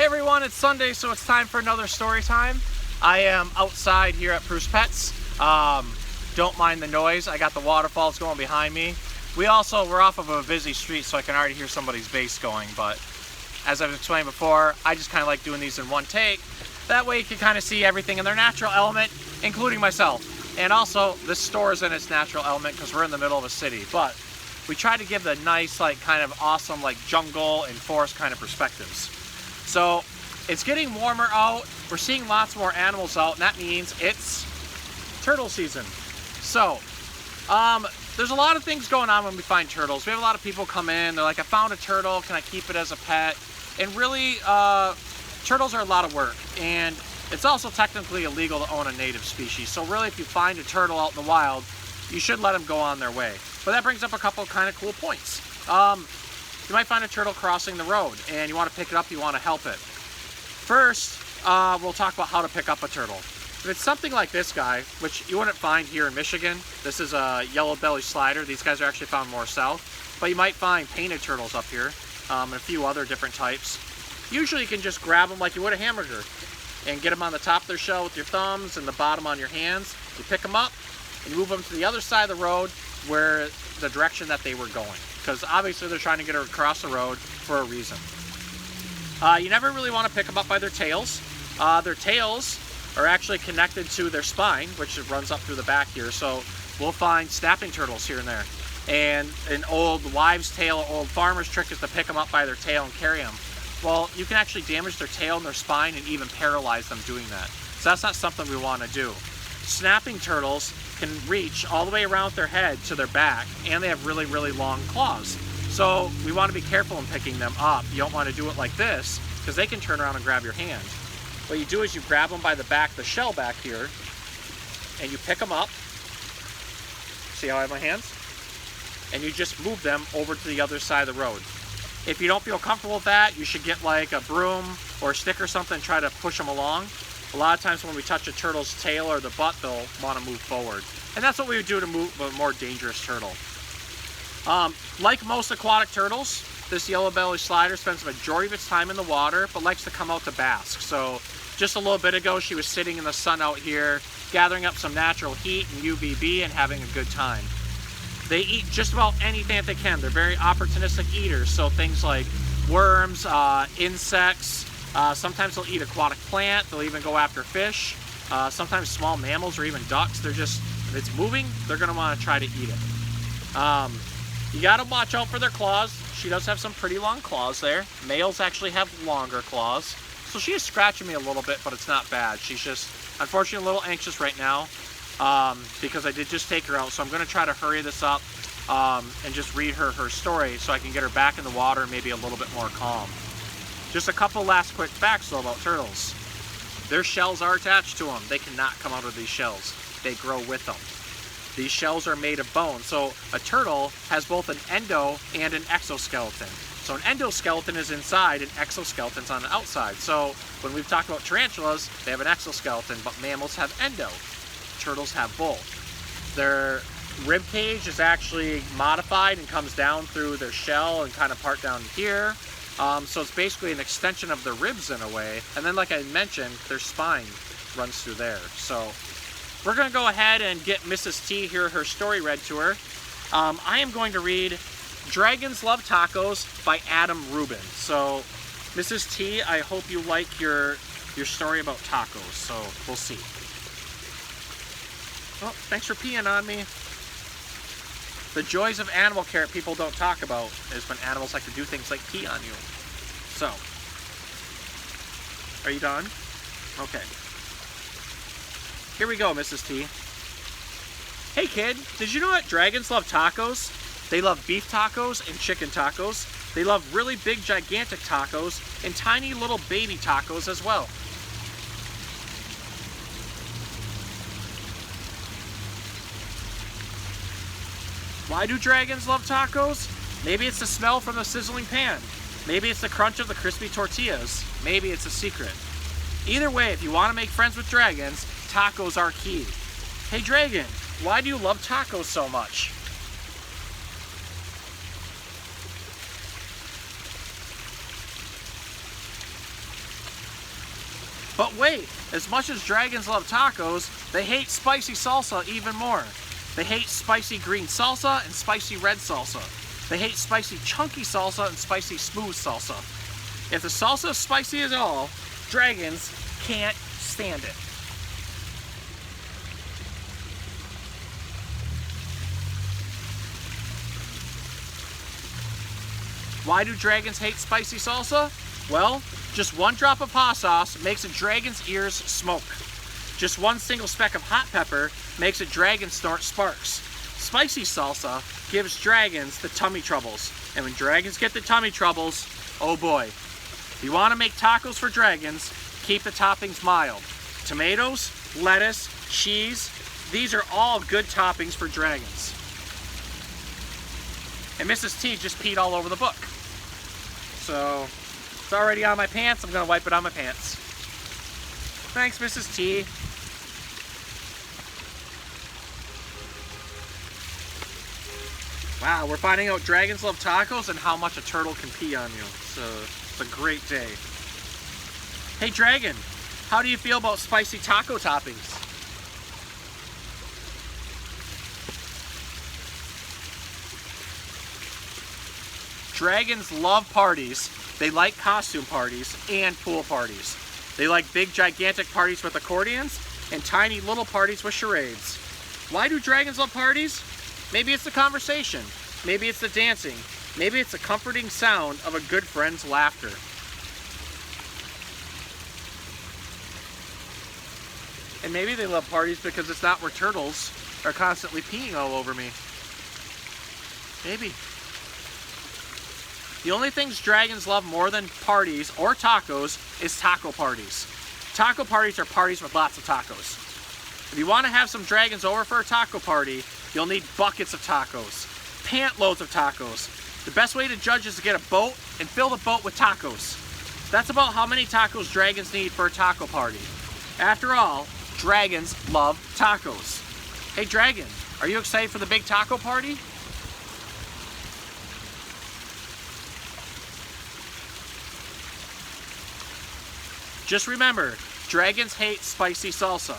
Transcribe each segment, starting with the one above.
Hey everyone, it's Sunday, so it's time for another story time. I am outside here at Bruce Pets. Don't mind the noise. I got the waterfalls going behind me. We're off of a busy street, so I can already hear somebody's bass going, but as I've explained before, I just kind of like doing these in one take. That way you can kind of see everything in their natural element, including myself. And also, this store is in its natural element because we're in the middle of a city, but we try to give the nice, like, kind of awesome, like, jungle and forest kind of perspectives. So it's getting warmer out. We're seeing lots more animals out, and that means it's turtle season. So there's a lot of things going on when we find turtles. We have a lot of people come in, they're like, I found a turtle, can I keep it as a pet? And really, turtles are a lot of work, and it's also technically illegal to own a native species. So really, if you find a turtle out in the wild, you should let them go on their way. But that brings up a couple kind of cool points. You might find a turtle crossing the road and you want to pick it up, you want to help it. First, we'll talk about how to pick up a turtle. If it's something like this guy, which you wouldn't find here in Michigan, this is a yellow belly slider. These guys are actually found more south, but you might find painted turtles up here and a few other different types. Usually you can just grab them like you would a hamburger and get them on the top of their shell with your thumbs and the bottom on your hands. You pick them up and move them to the other side of the road where the direction that they were going, because obviously they're trying to get across the road for a reason. You never really want to pick them up by their tails. Their tails are actually connected to their spine, which runs up through the back here, so we'll find snapping turtles here and there. And an old wives' tale, old farmer's trick is to pick them up by their tail and carry them. Well, you can actually damage their tail and their spine and even paralyze them doing that. So that's not something we want to do. Snapping turtles can reach all the way around their head to their back, and they have really, really long claws. So we want to be careful in picking them up. You don't want to do it like this, because they can turn around and grab your hand. What you do is you grab them by the back, the shell back here, and you pick them up. See how I have my hands? And you just move them over to the other side of the road. If you don't feel comfortable with that, you should get like a broom or a stick or something and try to push them along. A lot of times when we touch a turtle's tail or the butt, they'll want to move forward. And that's what we would do to move a more dangerous turtle. Like most aquatic turtles, this yellow belly slider spends the majority of its time in the water, but likes to come out to bask. So just a little bit ago, she was sitting in the sun out here, gathering up some natural heat and UVB and having a good time. They eat just about anything that they can. They're very opportunistic eaters, so things like worms, insects, sometimes they'll eat aquatic plant, they'll even go after fish, sometimes small mammals or even ducks. They're just, if it's moving, they're gonna wanna try to eat it. You gotta watch out for their claws. She does have some pretty long claws there. Males actually have longer claws. So she is scratching me a little bit, but it's not bad. She's just, unfortunately, a little anxious right now because I did just take her out. So I'm gonna try to hurry this up and just read her story so I can get her back in the water and maybe a little bit more calm. Just a couple last quick facts though about turtles. Their shells are attached to them. They cannot come out of these shells. They grow with them. These shells are made of bone. So a turtle has both an endo and an exoskeleton. So an endoskeleton is inside and exoskeleton's on the outside. So when we've talked about tarantulas, they have an exoskeleton, but mammals have endo. Turtles have both. Their rib cage is actually modified and comes down through their shell and kind of part down here. So it's basically an extension of their ribs in a way. And then like I mentioned, their spine runs through there. So we're gonna go ahead and get Mrs. T here, her story read to her. I am going to read Dragons Love Tacos by Adam Rubin. So Mrs. T, I hope you like your story about tacos. So we'll see. Oh, thanks for peeing on me. The joys of animal care people don't talk about is when animals like to do things like pee on you. So, are you done? Okay. Here we go, Mrs. T. Hey kid, did you know that dragons love tacos? They love beef tacos and chicken tacos. They love really big, gigantic tacos and tiny little baby tacos as well. Why do dragons love tacos? Maybe it's the smell from the sizzling pan. Maybe it's the crunch of the crispy tortillas. Maybe it's a secret. Either way, if you want to make friends with dragons, tacos are key. Hey dragon, why do you love tacos so much? But wait, as much as dragons love tacos, they hate spicy salsa even more. They hate spicy green salsa and spicy red salsa. They hate spicy chunky salsa and spicy smooth salsa. If the salsa is spicy at all, dragons can't stand it. Why do dragons hate spicy salsa? Well, just one drop of hot sauce makes a dragon's ears smoke. Just one single speck of hot pepper makes a dragon snort sparks. Spicy salsa gives dragons the tummy troubles. And when dragons get the tummy troubles, oh boy. If you want to make tacos for dragons, keep the toppings mild. Tomatoes, lettuce, cheese, these are all good toppings for dragons. And Mrs. T just peed all over the book. So, it's already on my pants. I'm going to wipe it on my pants. Thanks, Mrs. T. Wow, we're finding out dragons love tacos and how much a turtle can pee on you. So, it's a great day. Hey, dragon, how do you feel about spicy taco toppings? Dragons love parties. They like costume parties and pool parties. They like big gigantic parties with accordions and tiny little parties with charades. Why do dragons love parties? Maybe it's the conversation. Maybe it's the dancing. Maybe it's the comforting sound of a good friend's laughter. And maybe they love parties because it's not where turtles are constantly peeing all over me. Maybe. The only things dragons love more than parties or tacos is taco parties. Taco parties are parties with lots of tacos. If you want to have some dragons over for a taco party, you'll need buckets of tacos, pant loads of tacos. The best way to judge is to get a boat and fill the boat with tacos. That's about how many tacos dragons need for a taco party. After all, dragons love tacos. Hey dragon, are you excited for the big taco party? Just remember, dragons hate spicy salsa.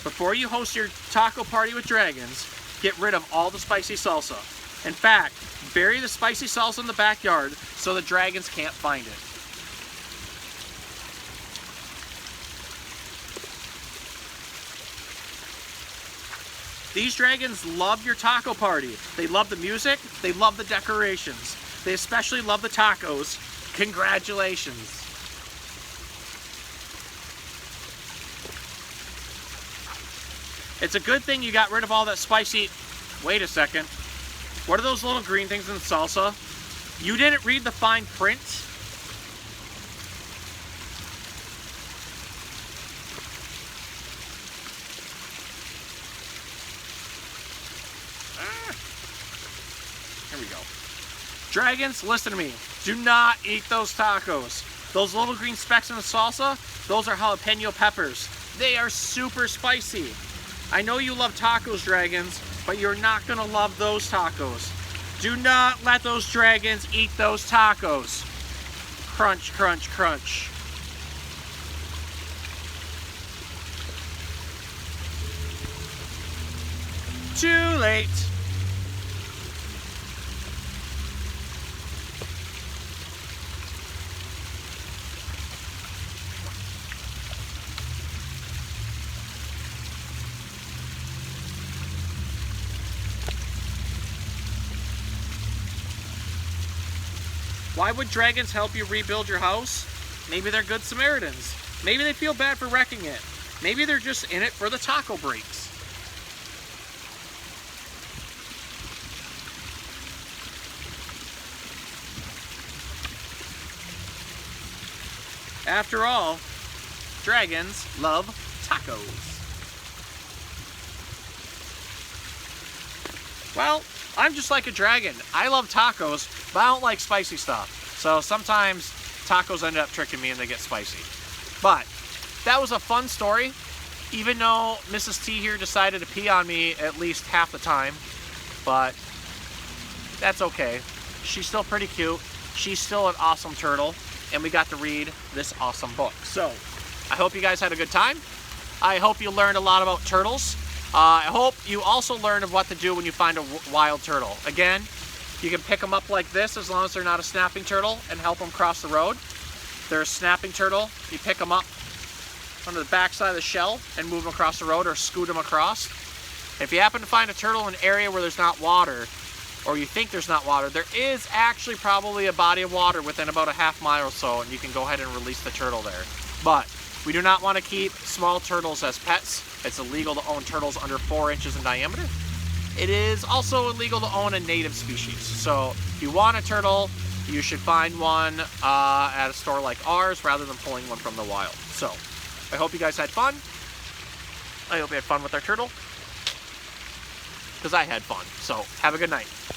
Before you host your taco party with dragons, get rid of all the spicy salsa. In fact, bury the spicy salsa in the backyard so the dragons can't find it. These dragons love your taco party. They love the music, they love the decorations. They especially love the tacos. Congratulations. It's a good thing you got rid of all that spicy... Wait a second. What are those little green things in the salsa? You didn't read the fine print? Here we go. Dragons, listen to me. Do not eat those tacos. Those little green specks in the salsa, those are jalapeno peppers. They are super spicy. I know you love tacos, dragons, but you're not gonna love those tacos. Do not let those dragons eat those tacos. Crunch, crunch, crunch. Too late. Why would dragons help you rebuild your house? Maybe they're good Samaritans. Maybe they feel bad for wrecking it. Maybe they're just in it for the taco breaks. After all, dragons love tacos. Well, I'm just like a dragon. I love tacos, but I don't like spicy stuff. So sometimes tacos end up tricking me and they get spicy. But that was a fun story, even though Mrs. T here decided to pee on me at least half the time. But that's okay. She's still pretty cute. She's still an awesome turtle. And we got to read this awesome book. So I hope you guys had a good time. I hope you learned a lot about turtles. I hope you also learned of what to do when you find a wild turtle. Again, you can pick them up like this as long as they're not a snapping turtle and help them cross the road. If they're a snapping turtle, you pick them up onto the back side of the shell and move them across the road or scoot them across. If you happen to find a turtle in an area where there's not water, or you think there's not water, there is actually probably a body of water within about a half mile or so, and you can go ahead and release the turtle there. But we do not want to keep small turtles as pets. It's illegal to own turtles under 4 inches in diameter. It is also illegal to own a native species. So if you want a turtle, you should find one at a store like ours rather than pulling one from the wild. So I hope you guys had fun. I hope you had fun with our turtle, because I had fun. So have a good night.